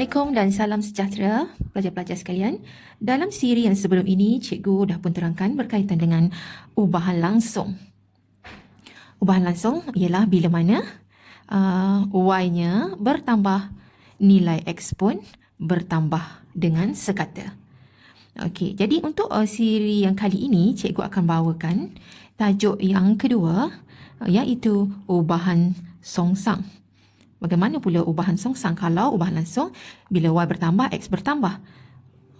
Assalamualaikum dan salam sejahtera pelajar-pelajar sekalian. Dalam siri yang sebelum ini, cikgu dah pun terangkan berkaitan dengan ubahan langsung. Ubahan langsung ialah bila mana Y-nya bertambah, nilai X pun bertambah dengan sekata. Okey, jadi untuk siri yang kali ini, cikgu akan bawakan tajuk yang kedua, iaitu ubahan songsang. Bagaimana pula ubahan songsang? Kalau ubahan langsung, bila Y bertambah, X bertambah.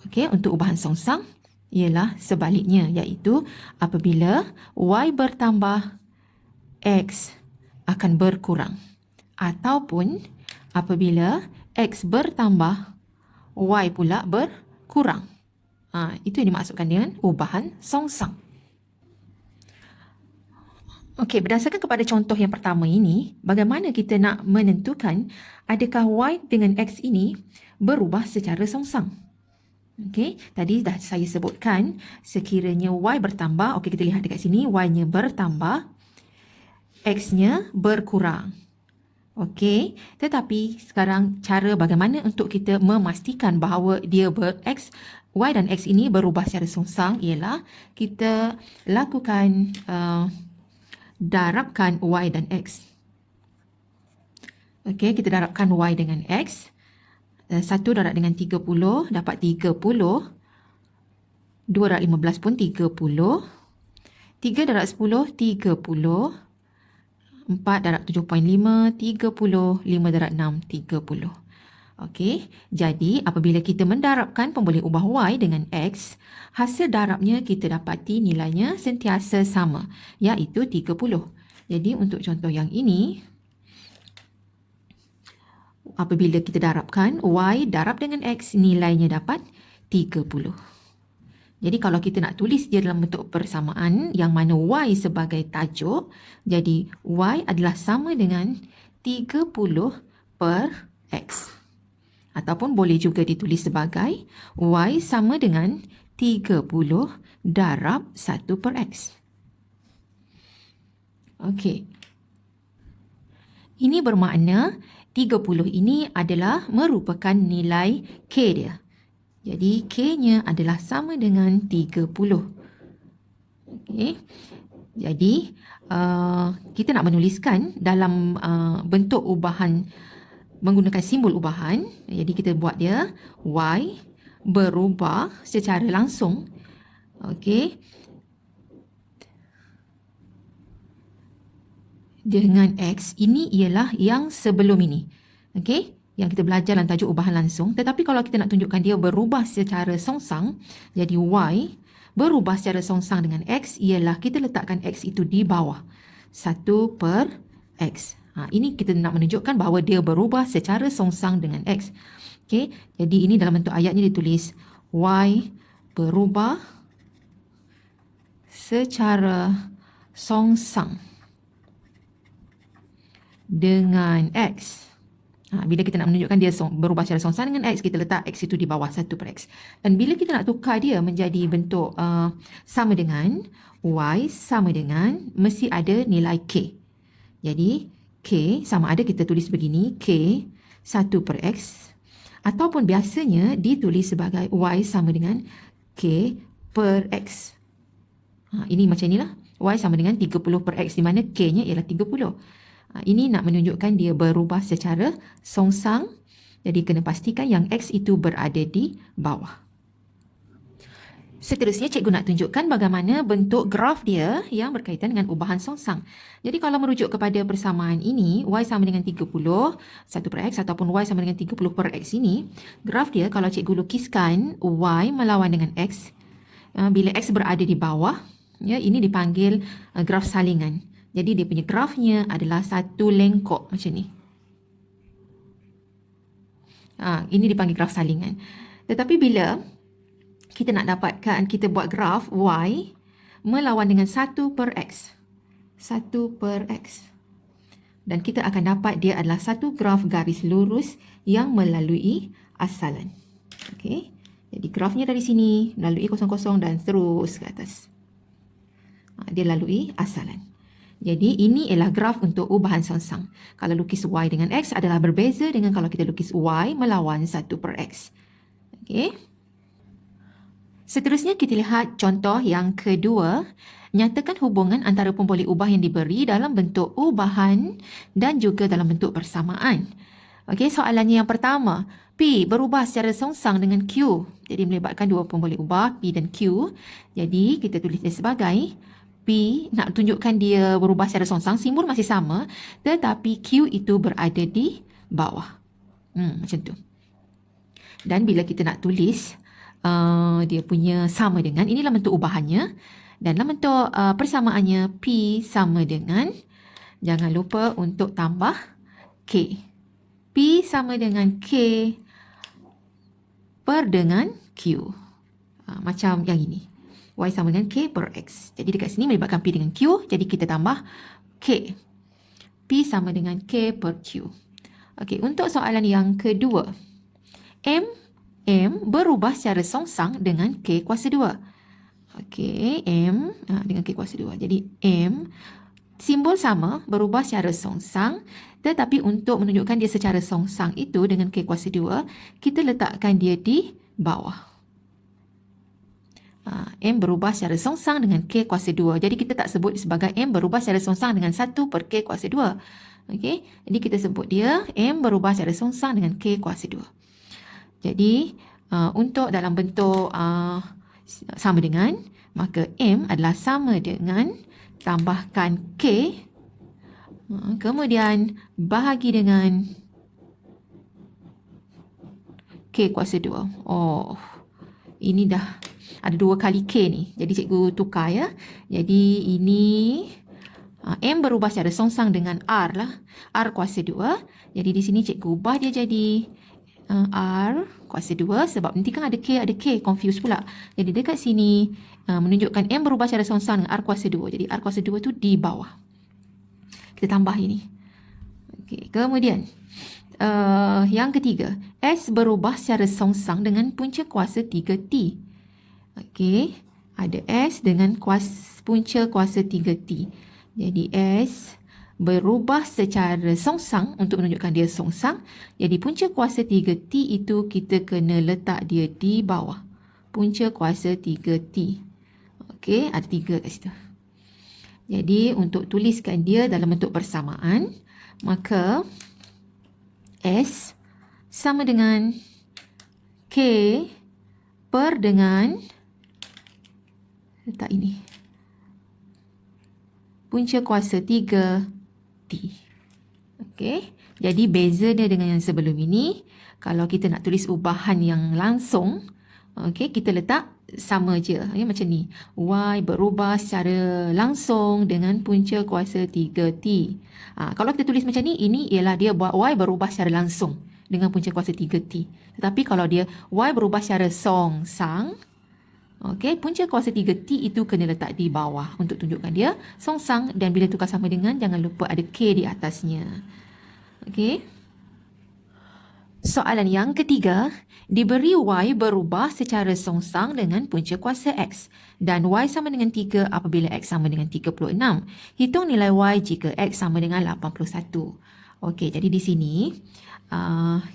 Okey, untuk ubahan songsang, ialah sebaliknya, iaitu apabila Y bertambah, X akan berkurang. Ataupun apabila X bertambah, Y pula berkurang. Itu yang dimaksudkan dengan ubahan songsang. Okey, berdasarkan kepada contoh yang pertama ini, bagaimana kita nak menentukan adakah Y dengan X ini berubah secara songsang? Okey, tadi dah saya sebutkan sekiranya Y bertambah, okey kita lihat dekat sini, Y-nya bertambah, X-nya berkurang. Okey, tetapi sekarang cara bagaimana untuk kita memastikan bahawa Y dan X ini berubah secara songsang ialah kita lakukan darabkan Y dan X. Okey, kita darabkan Y dengan X. 1 darab dengan 30 dapat 30. 2 darab 15 pun 30. 3 darab 10, 30. 4 darab 7.5, 30. 5 darab 6, 30. Okey, jadi apabila kita mendarabkan pemboleh ubah Y dengan X, hasil darabnya kita dapati nilainya sentiasa sama, iaitu 30. Jadi untuk contoh yang ini, apabila kita darabkan Y darab dengan X, nilainya dapat 30. Jadi kalau kita nak tulis dia dalam bentuk persamaan yang mana Y sebagai tajuk, jadi Y adalah sama dengan 30 per X. Ataupun boleh juga ditulis sebagai Y sama dengan 30 darab 1 per X. Okey. Ini bermakna 30 ini adalah merupakan nilai K dia. Jadi K-nya adalah sama dengan 30. Okey. Jadi kita nak menuliskan dalam bentuk ubahan menggunakan simbol ubahan. Jadi kita buat dia Y berubah secara langsung. Okey. Dengan X, ini ialah yang sebelum ini. Okey. Yang kita belajar dalam tajuk ubahan langsung. Tetapi kalau kita nak tunjukkan dia berubah secara songsang, jadi Y berubah secara songsang dengan X ialah kita letakkan X itu di bawah. 1 per X. Ini kita nak menunjukkan bahawa dia berubah secara songsang dengan X. Okey, jadi ini dalam bentuk ayatnya ditulis Y berubah secara songsang dengan X. Bila kita nak menunjukkan dia berubah secara songsang dengan X, kita letak X itu di bawah 1 per X. Dan bila kita nak tukar dia menjadi bentuk sama dengan, Y sama dengan, mesti ada nilai K. Jadi K sama ada kita tulis begini, K 1 per X, ataupun biasanya ditulis sebagai Y sama dengan K per X. Ini macam inilah, Y sama dengan 30 per X, di mana K-nya ialah 30. Ini nak menunjukkan dia berubah secara songsang, jadi kena pastikan yang X itu berada di bawah. Seterusnya, cikgu nak tunjukkan bagaimana bentuk graf dia yang berkaitan dengan ubahan songsang. Jadi kalau merujuk kepada persamaan ini, Y sama dengan 30, 1 per X ataupun Y sama dengan 30 per X ini, graf dia kalau cikgu lukiskan Y melawan dengan X, bila X berada di bawah, ini dipanggil graf salingan. Jadi dia punya grafnya adalah satu lengkok macam ni. Ini dipanggil graf salingan. Tetapi bila kita nak dapatkan, kita buat graf Y melawan dengan 1 per X. 1 per X. Dan kita akan dapat dia adalah satu graf garis lurus yang melalui asalan. Okey. Jadi grafnya dari sini, melalui 0,0 dan terus ke atas. Dia lalui asalan. Jadi ini ialah graf untuk ubahan songsang. Kalau lukis Y dengan X adalah berbeza dengan kalau kita lukis Y melawan 1 per X. Okey. Seterusnya kita lihat contoh yang kedua. Nyatakan hubungan antara pemboleh ubah yang diberi dalam bentuk ubahan dan juga dalam bentuk persamaan. Okey, soalannya yang pertama. P berubah secara songsang dengan Q. Jadi melibatkan dua pemboleh ubah, P dan Q. Jadi kita tulis dia sebagai P, nak tunjukkan dia berubah secara songsang, simbol masih sama, tetapi Q itu berada di bawah. Macam tu. Dan bila kita nak tulis dia punya sama dengan, inilah bentuk ubahannya. Dan dalam bentuk persamaannya, P sama dengan, jangan lupa untuk tambah K. P sama dengan K per dengan Q. Macam yang ini. Y sama dengan K per X. Jadi dekat sini melibatkan P dengan Q. Jadi kita tambah K. P sama dengan K per Q. Okey, untuk soalan yang kedua. M berubah secara songsang dengan K kuasa 2. Okey, M dengan K kuasa 2. Jadi M, simbol sama, berubah secara songsang. Tetapi untuk menunjukkan dia secara songsang itu dengan K kuasa 2, kita letakkan dia di bawah. M berubah secara songsang dengan K kuasa 2. Jadi kita tak sebut sebagai M berubah secara songsang dengan 1 per K kuasa 2. Okey, jadi kita sebut dia M berubah secara songsang dengan K kuasa 2. Jadi untuk dalam bentuk sama dengan, maka M adalah sama dengan tambahkan K, kemudian bahagi dengan K kuasa 2. Oh, ini dah ada 2 kali K ni. Jadi cikgu tukar ya. Jadi ini M berubah secara songsang dengan R lah. R kuasa 2. Jadi di sini cikgu ubah dia jadi R kuasa 2 sebab nanti kan ada K, confuse pula. Jadi dekat sini menunjukkan M berubah secara songsang dengan R kuasa 2. Jadi R kuasa 2 tu di bawah. Kita tambah ini. Okey, kemudian yang ketiga, S berubah secara songsang dengan punca kuasa 3T. Okey, ada S dengan punca kuasa 3T. Jadi S berubah secara songsang untuk menunjukkan dia songsang. Jadi punca kuasa 3T itu kita kena letak dia di bawah. Punca kuasa 3T. Okey, ada 3 kat situ. Jadi untuk tuliskan dia dalam bentuk persamaan, maka S sama dengan K per dengan, letak ini, punca kuasa 3T. Okey, jadi beza dia dengan yang sebelum ini, kalau kita nak tulis ubahan yang langsung, okey, kita letak sama je, ya, macam ni. Y berubah secara langsung dengan punca kuasa 3T. Kalau kita tulis macam ni, ini ialah dia buat Y berubah secara langsung dengan punca kuasa 3T. Tetapi kalau dia Y berubah secara songsang, okey, punca kuasa 3T itu kena letak di bawah untuk tunjukkan dia songsang, dan bila tukar sama dengan, jangan lupa ada K di atasnya. Okey. Soalan yang ketiga, diberi Y berubah secara songsang dengan punca kuasa X dan Y sama dengan 3 apabila X sama dengan 36. Hitung nilai Y jika X sama dengan 81. Okey, jadi di sini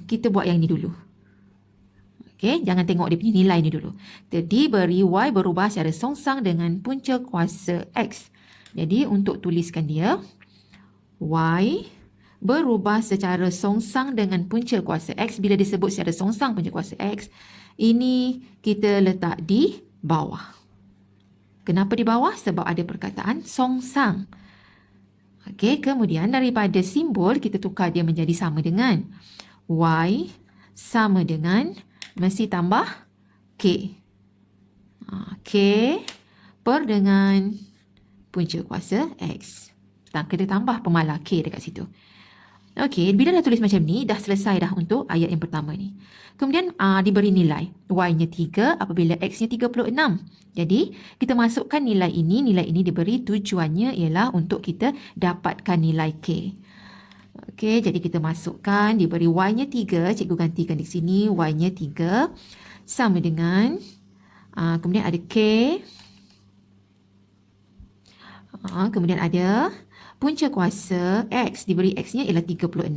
kita buat yang ni dulu. Okey, jangan tengok dia punya nilai ni dulu. Diberi Y berubah secara songsang dengan punca kuasa X. Jadi untuk tuliskan dia, Y berubah secara songsang dengan punca kuasa X. Bila disebut secara songsang punca kuasa X, ini kita letak di bawah. Kenapa di bawah? Sebab ada perkataan songsang. Okey, kemudian daripada simbol kita tukar dia menjadi sama dengan. Y sama dengan, mesti tambah K. K per dengan punca kuasa X. Kita tambah pemalar K dekat situ. Okey, bila dah tulis macam ni, dah selesai dah untuk ayat yang pertama ni. Kemudian diberi nilai. Y-nya 3 apabila X-nya 36. Jadi, kita masukkan nilai ini. Nilai ini diberi, tujuannya ialah untuk kita dapatkan nilai K. Okey, jadi kita masukkan, diberi Y-nya 3. Cikgu gantikan di sini. Y-nya 3 sama dengan, kemudian ada K. Kemudian ada punca kuasa X diberi X-nya ialah 36.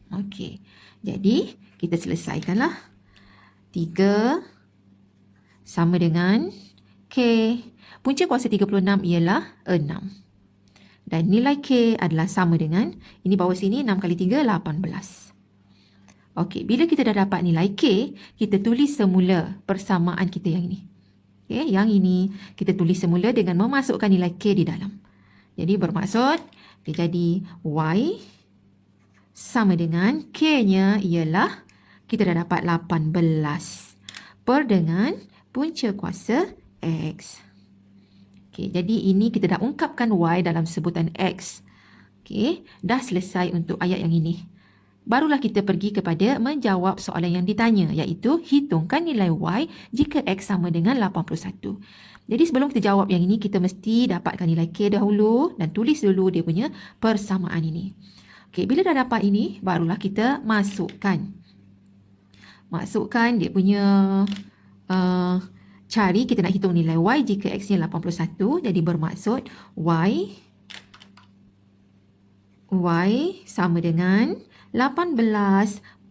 Okey. Jadi, kita selesaikanlah. 3 sama dengan K. Punca kuasa 36 ialah 6. Dan nilai K adalah sama dengan, ini bawah sini 6 kali 3, 18. Okey, bila kita dah dapat nilai K, kita tulis semula persamaan kita yang ini. Okey, yang ini kita tulis semula dengan memasukkan nilai K di dalam. Jadi bermaksud, dia jadi Y sama dengan K-nya ialah, kita dah dapat 18 per dengan punca kuasa X. Okey, jadi ini kita dah ungkapkan Y dalam sebutan X. Okey, dah selesai untuk ayat yang ini. Barulah kita pergi kepada menjawab soalan yang ditanya, iaitu hitungkan nilai Y jika X sama dengan 81. Jadi sebelum kita jawab yang ini, kita mesti dapatkan nilai K dahulu dan tulis dulu dia punya persamaan ini. Okey, bila dah dapat ini, barulah kita masukkan dia punya cari, kita nak hitung nilai Y jika X-nya 81. Jadi bermaksud Y sama dengan 18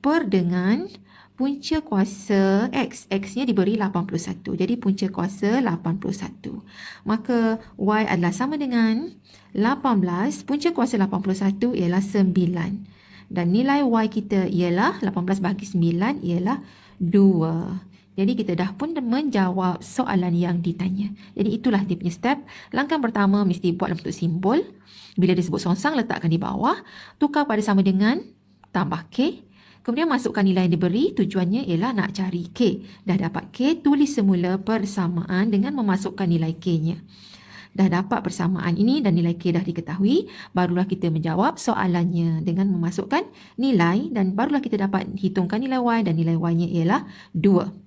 per dengan punca kuasa X. X-nya diberi 81. Jadi punca kuasa 81. Maka Y adalah sama dengan 18. Punca kuasa 81 ialah 9. Dan nilai Y kita ialah 18 bahagi 9 ialah 2. Jadi kita dah pun menjawab soalan yang ditanya. Jadi itulah dia punya step. Langkah pertama mesti buat dalam bentuk simbol. Bila disebut songsang, letakkan di bawah. Tukar pada sama dengan, tambah K. Kemudian masukkan nilai yang diberi. Tujuannya ialah nak cari K. Dah dapat K, tulis semula persamaan dengan memasukkan nilai K-nya. Dah dapat persamaan ini dan nilai K dah diketahui, barulah kita menjawab soalannya dengan memasukkan nilai dan barulah kita dapat hitungkan nilai Y dan nilai Y-nya ialah 2.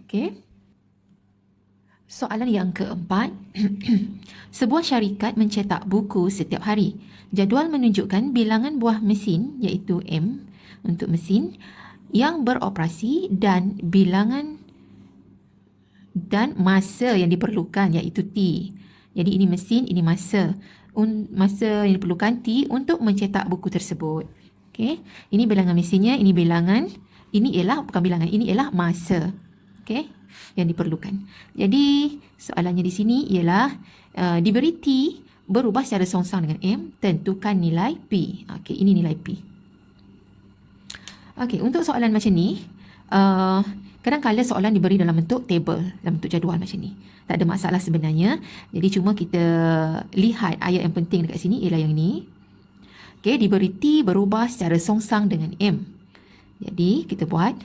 Okey. Soalan yang keempat. Sebuah syarikat mencetak buku setiap hari. Jadual menunjukkan bilangan buah mesin iaitu M untuk mesin yang beroperasi dan bilangan dan masa yang diperlukan iaitu T. Jadi ini mesin, ini masa. Masa yang diperlukan T untuk mencetak buku tersebut. Okey. Ini bilangan mesinnya, ini bilangan. Ini ialah bukan bilangan, ini ialah masa. Okey, yang diperlukan. Jadi soalannya di sini ialah diberi T berubah secara songsang dengan M, tentukan nilai P. Okey, ini nilai P. Okey, untuk soalan macam ni, kadang-kadang soalan diberi dalam bentuk table, dalam bentuk jadual macam ni. Tak ada masalah sebenarnya. Jadi cuma kita lihat ayat yang penting dekat sini ialah yang ni. Okey, diberi T berubah secara songsang dengan M. Jadi kita buat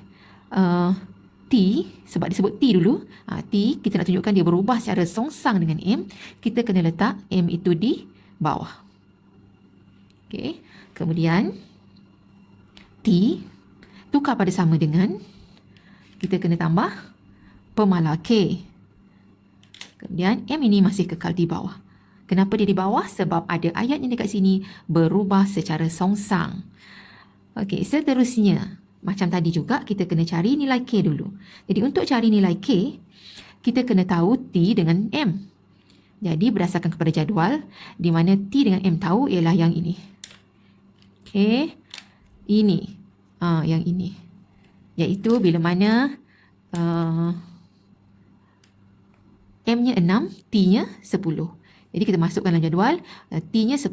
T, sebab disebut T dulu, T kita nak tunjukkan dia berubah secara songsang dengan M, kita kena letak M itu di bawah. Okey, kemudian T tukar pada sama dengan, kita kena tambah pemalar K. Kemudian M ini masih kekal di bawah. Kenapa dia di bawah? Sebab ada ayat yang dekat sini berubah secara songsang. Okey, seterusnya macam tadi juga, kita kena cari nilai K dulu. Jadi untuk cari nilai K, kita kena tahu T dengan M. Jadi berdasarkan kepada jadual, di mana T dengan M tahu ialah yang ini. Okey, ini. Yang ini. Iaitu bila mana M-nya 6, T-nya 10. Jadi kita masukkan dalam jadual, T-nya 10.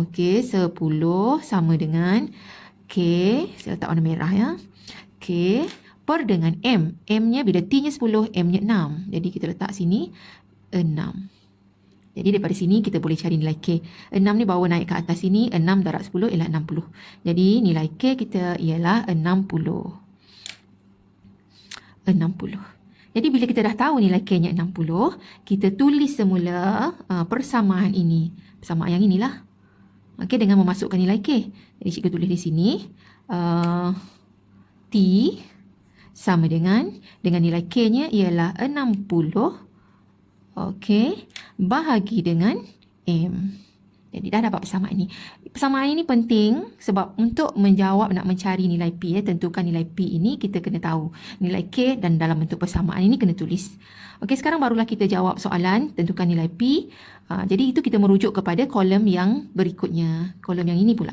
Okey, 10 sama dengan K, saya letak warna merah ya. K per dengan M. M-nya bila T-nya 10, M-nya 6. Jadi kita letak sini 6. Jadi daripada sini kita boleh cari nilai K. 6 ni bawa naik ke atas sini, 6 darab 10 ialah 60. Jadi nilai K kita ialah 60. Jadi bila kita dah tahu nilai K-nya 60, kita tulis semula persamaan ini. Persamaan yang inilah. Okey, dengan memasukkan nilai K. Jadi cikgu tulis di sini T sama dengan nilai K-nya ialah 60. Okey, bahagi dengan M. Jadi dah dapat persamaan ni. Persamaan ini penting sebab untuk menjawab nak mencari nilai P, tentukan nilai P ini kita kena tahu nilai K dan dalam bentuk persamaan ini kena tulis. Okey, sekarang barulah kita jawab soalan tentukan nilai P. Jadi itu kita merujuk kepada kolom yang berikutnya. Kolom yang ini pula.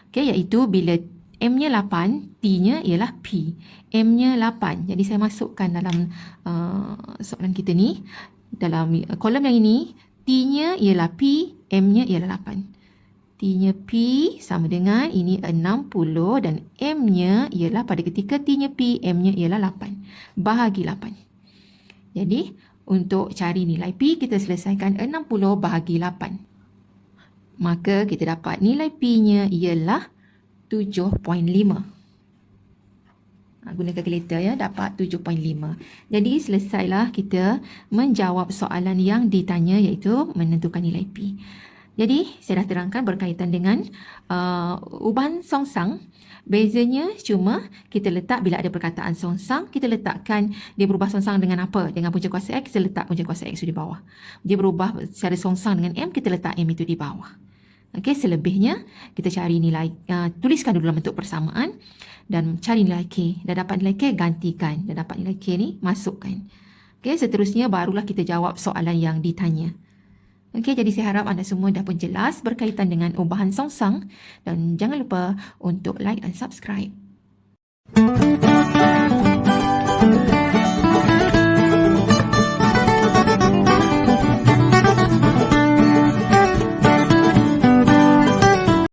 Okey, iaitu bila M-nya 8, T-nya ialah P. M-nya 8. Jadi saya masukkan dalam soalan kita ni. Dalam kolom yang ini, T-nya ialah P, M-nya ialah 8. T-nya P sama dengan ini 60 dan M-nya ialah pada ketika T-nya P, M-nya ialah 8. Bahagi 8. Jadi, untuk cari nilai P, kita selesaikan 60 bahagi 8. Maka kita dapat nilai P-nya ialah 7.5. Gunakan kalkulator ya, dapat 7.5. Jadi selesailah kita menjawab soalan yang ditanya iaitu menentukan nilai P. Jadi saya dah terangkan berkaitan dengan ubahan songsang. Bezanya cuma kita letak bila ada perkataan songsang, kita letakkan dia berubah songsang dengan apa? Dengan punca kuasa X, kita letak punca kuasa X di bawah. Dia berubah secara songsang dengan M, kita letak M itu di bawah. Okey, selebihnya kita cari nilai, tuliskan dulu dalam bentuk persamaan dan cari nilai K. Dah dapat nilai K, gantikan. Dah dapat nilai K ni, masukkan. Okey, seterusnya barulah kita jawab soalan yang ditanya. Okey, jadi saya harap anda semua dah pun jelas berkaitan dengan ubahan songsang dan jangan lupa untuk like dan subscribe.